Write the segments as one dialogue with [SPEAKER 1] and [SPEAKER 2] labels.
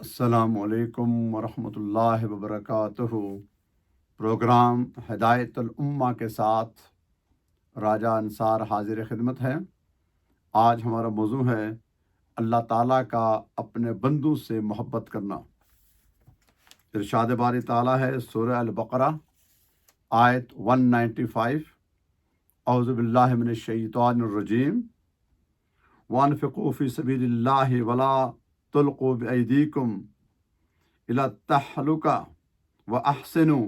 [SPEAKER 1] السلام علیکم ورحمۃ اللہ وبرکاتہ۔ پروگرام ہدایت الامہ کے ساتھ راجہ انصار حاضر خدمت ہے۔ آج ہمارا موضوع ہے اللہ تعالیٰ کا اپنے بندوں سے محبت کرنا۔ ارشاد باری تعالیٰ ہے سورہ البقرہ آیت 195، اعوذ باللہ من الشیطان الرجیم، وانفقوا فی سبیل اللہ ولا تلقوا بأیدیکم الی التہلکہ واحسنوا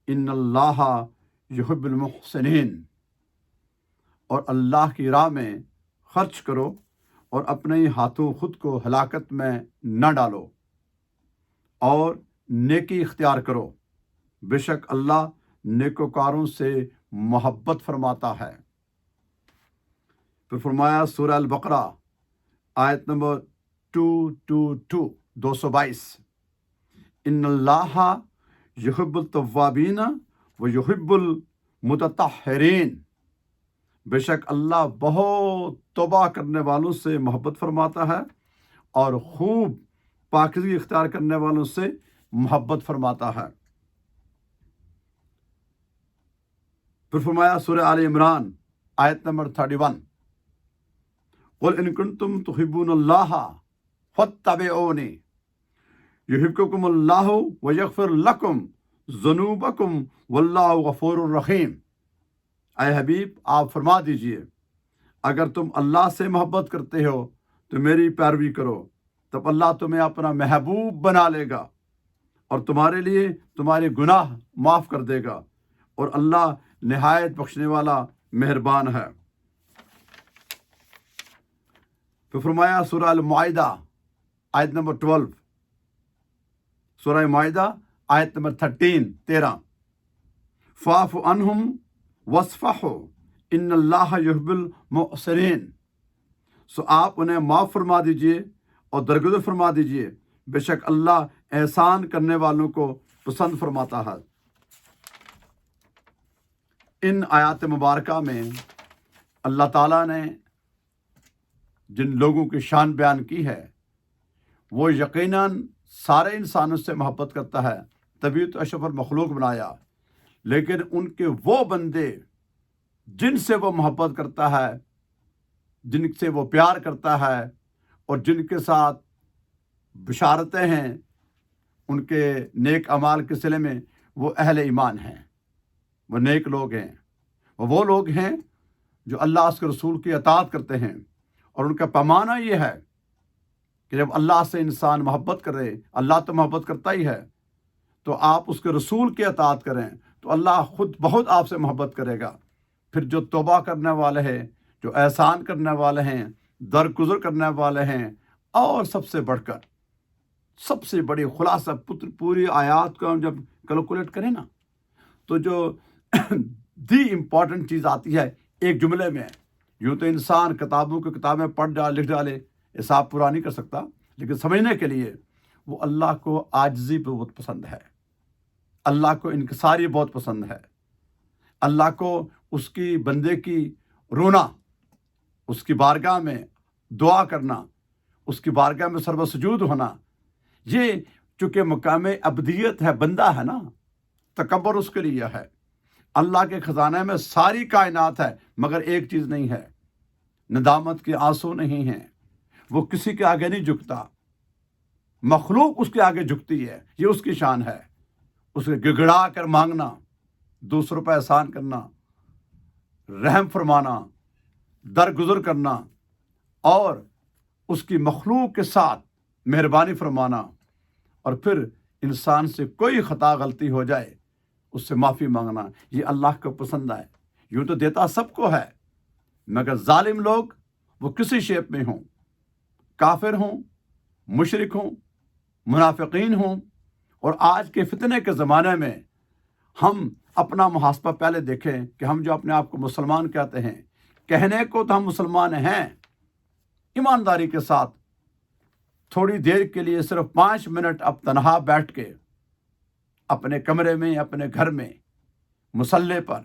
[SPEAKER 1] ان اللہ یحب المحسنین۔ اور اللہ کی راہ میں خرچ کرو اور اپنے ہی ہاتھوں خود کو ہلاکت میں نہ ڈالو، اور نیکی اختیار کرو، بے شک اللہ نیکوکاروں سے محبت فرماتا ہے۔ پھر فرمایا سورہ البقرہ آیت نمبر 222، ان اللہ یحب التوابین و یحب المتطہرین۔ بے شک اللہ بہت توبہ کرنے والوں سے محبت فرماتا ہے اور خوب پاکیزگی اختیار کرنے والوں سے محبت فرماتا ہے۔ پھر فرمایا سورہ آل عمران آیت نمبر 31، قل ان کنتم تحبون اللہ فاتبعونی یحببکم اللہ ویغفر لکم ذنوبکم واللہ غفور الرحیم۔ اے حبیب آپ فرما دیجئے، اگر تم اللہ سے محبت کرتے ہو تو میری پیروی کرو، تب اللہ تمہیں اپنا محبوب بنا لے گا اور تمہارے لیے تمہارے گناہ معاف کر دے گا، اور اللہ نہایت بخشنے والا مہربان ہے۔ پھر فرمایا سورہ المائدہ آیت نمبر 12، سورہ معاہدہ آیت نمبر 13، فاعف عنہم واصفحوا ان اللہ یحب المحسنین۔ سو آپ انہیں معاف فرما دیجئے اور درگزر فرما دیجئے، بے شک اللہ احسان کرنے والوں کو پسند فرماتا ہے۔ ان آیات مبارکہ میں اللہ تعالیٰ نے جن لوگوں کی شان بیان کی ہے وہ یقیناً سارے انسانوں سے محبت کرتا ہے، تبھی تو اشرف المخلوق بنایا، لیکن ان کے وہ بندے جن سے وہ محبت کرتا ہے، جن سے وہ پیار کرتا ہے اور جن کے ساتھ بشارتیں ہیں ان کے نیک اعمال کے صلے میں، وہ اہل ایمان ہیں، وہ نیک لوگ ہیں، وہ لوگ ہیں جو اللہ اس کے رسول کی اطاعت کرتے ہیں۔ اور ان کا پیمانہ یہ ہے کہ جب اللہ سے انسان محبت کرے، اللہ تو محبت کرتا ہی ہے، تو آپ اس کے رسول کی اطاعت کریں تو اللہ خود بہت آپ سے محبت کرے گا۔ پھر جو توبہ کرنے والے ہیں، جو احسان کرنے والے ہیں، درگزر کرنے والے ہیں، اور سب سے بڑھ کر سب سے بڑی خلاصہ پوری آیات کو ہم جب کیلکولیٹ کریں نا، تو جو دی امپورٹنٹ چیز آتی ہے ایک جملے میں۔ یوں تو انسان کتابوں کی کتابیں پڑھ ڈالے لکھ ڈالے حساب پورا نہیں کر سکتا، لیکن سمجھنے کے لیے وہ اللہ کو عاجزی پہ بہت پسند ہے، اللہ کو انکساری بہت پسند ہے، اللہ کو اس کی بندے کی رونا، اس کی بارگاہ میں دعا کرنا، اس کی بارگاہ میں سر و سجود ہونا، یہ چونکہ مقام ابدیت ہے، بندہ ہے نا، تکبر اس کے لیے ہے۔ اللہ کے خزانے میں ساری کائنات ہے مگر ایک چیز نہیں ہے، ندامت کے آنسو نہیں ہیں، وہ کسی کے آگے نہیں جھکتا، مخلوق اس کے آگے جھکتی ہے، یہ اس کی شان ہے۔ اسے گڑگڑا کر مانگنا، دوسروں پر احسان کرنا، رحم فرمانا، درگزر کرنا، اور اس کی مخلوق کے ساتھ مہربانی فرمانا، اور پھر انسان سے کوئی خطا غلطی ہو جائے اس سے معافی مانگنا، یہ اللہ کو پسند ہے۔ یوں تو دیتا سب کو ہے، مگر ظالم لوگ وہ کسی شیپ میں ہوں، کافر ہوں، مشرک ہوں، منافقین ہوں، اور آج کے فتنے کے زمانے میں ہم اپنا محاسبہ پہلے دیکھیں کہ ہم جو اپنے آپ کو مسلمان کہتے ہیں، کہنے کو تو ہم مسلمان ہیں، ایمانداری کے ساتھ تھوڑی دیر کے لیے صرف 5 منٹ اب تنہا بیٹھ کے اپنے کمرے میں، اپنے گھر میں، مصلی پر،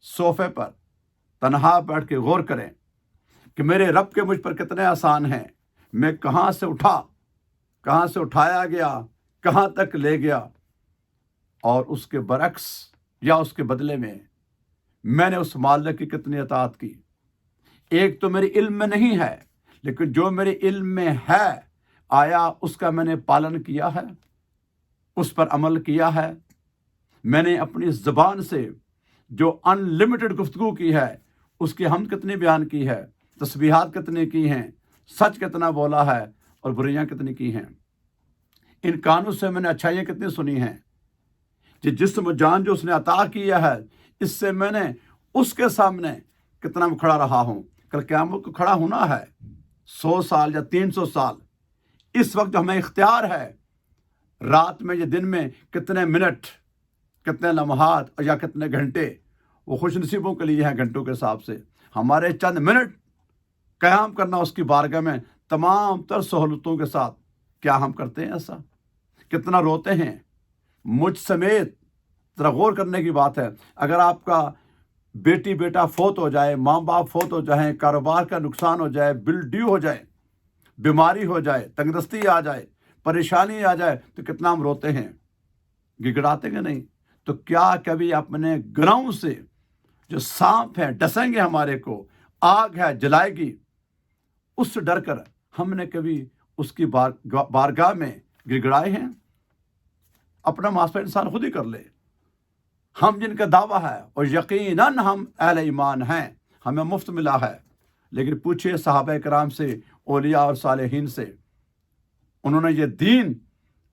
[SPEAKER 1] صوفے پر تنہا بیٹھ کے غور کریں کہ میرے رب کے مجھ پر کتنے احسان ہیں، میں کہاں سے اٹھا کہاں سے اٹھایا گیا، کہاں تک لے گیا، اور اس کے برعکس یا اس کے بدلے میں نے اس مالک کی کتنی اطاعت کی۔ ایک تو میرے علم میں نہیں ہے، لیکن جو میرے علم میں ہے، آیا اس کا میں نے پالن کیا ہے، اس پر عمل کیا ہے؟ میں نے اپنی زبان سے جو ان لمیٹڈ گفتگو کی ہے، اس کی حمد کتنی بیان کی ہے، تسبیحات کتنی کی ہیں، سچ کتنا بولا ہے، اور بریاں کتنی کی ہیں؟ ان کانوں سے میں نے اچھائیاں کتنی سنی ہیں؟ جسم و جان جو اس نے عطا کیا ہے، اس سے میں نے اس کے سامنے کتنا میں کھڑا رہا ہوں۔ کل قیامت کو کھڑا ہونا ہے، 100 سال یا 300 سال۔ اس وقت جو ہمیں اختیار ہے، رات میں یا دن میں کتنے منٹ، کتنے لمحات یا کتنے گھنٹے، وہ خوش نصیبوں کے لیے ہیں گھنٹوں کے حساب سے۔ ہمارے چند منٹ قیام کرنا اس کی بارگاہ میں تمام تر سہولتوں کے ساتھ، کیا ہم کرتے ہیں ایسا؟ کتنا روتے ہیں؟ مجھ سمیت ذرا غور کرنے کی بات ہے۔ اگر آپ کا بیٹی بیٹا فوت ہو جائے، ماں باپ فوت ہو جائیں، کاروبار کا نقصان ہو جائے، بل ڈیو ہو جائے، بیماری ہو جائے، تنگ دستی آ جائے، پریشانی آ جائے، تو کتنا ہم روتے ہیں، گڑگڑاتے ہیں نہیں؟ تو کیا کبھی اپنے گناہوں سے جو سانپ ہیں ڈسیں گے ہمارے کو، آگ ہے جلائے گی، اس سے ڈر کر ہم نے کبھی اس کی بارگاہ میں گڑگڑائے ہیں؟ اپنا محاسبہ انسان خود ہی کر لے۔ ہم جن کا دعویٰ ہے، اور یقیناً ہم اہل ایمان ہیں، ہمیں مفت ملا ہے، لیکن پوچھئے صحابہ کرام سے، اولیاء اور صالحین سے، انہوں نے یہ دین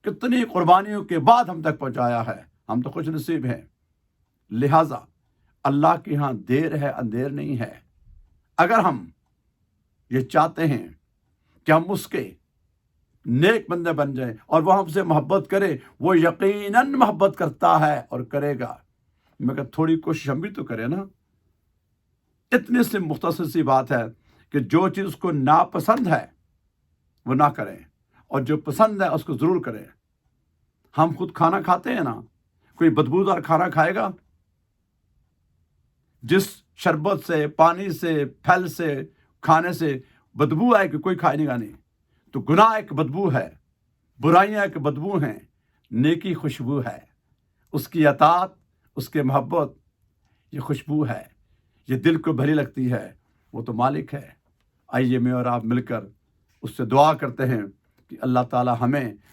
[SPEAKER 1] کتنی قربانیوں کے بعد ہم تک پہنچایا ہے۔ ہم تو خوش نصیب ہیں۔ لہٰذا اللہ کے ہاں دیر ہے، اندیر نہیں ہے۔ اگر ہم یہ چاہتے ہیں کہ ہم اس کے نیک بندے بن جائیں اور وہ ہم سے محبت کرے، وہ یقیناً محبت کرتا ہے اور کرے گا، مگر تھوڑی کوشش ہم بھی تو کریں نا۔ اتنی سی مختصر سی بات ہے کہ جو چیز اس کو ناپسند ہے وہ نہ کریں، اور جو پسند ہے اس کو ضرور کریں۔ ہم خود کھانا کھاتے ہیں نا، کوئی بدبودار کھانا کھائے گا؟ جس شربت سے، پانی سے، پھل سے، کھانے سے بدبو آئے کہ کوئی کھائے گا نہیں۔ تو گناہ ایک بدبو ہے، برائیاں ایک بدبو ہیں، نیکی خوشبو ہے۔ اس کی اطاعت، اس کے محبت، یہ خوشبو ہے، یہ دل کو بھلی لگتی ہے۔ وہ تو مالک ہے۔ آئیے میں اور آپ مل کر اس سے دعا کرتے ہیں کہ اللہ تعالی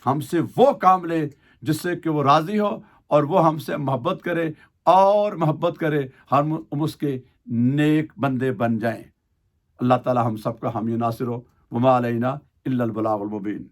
[SPEAKER 1] ہم سے وہ کام لے جس سے کہ وہ راضی ہو، اور وہ ہم سے محبت کرے اور محبت کرے، ہم اس کے نیک بندے بن جائیں۔ اللہ تعالی ہم سب کا حامی ناصر ہو۔ وما علینا الا البلاغ المبین۔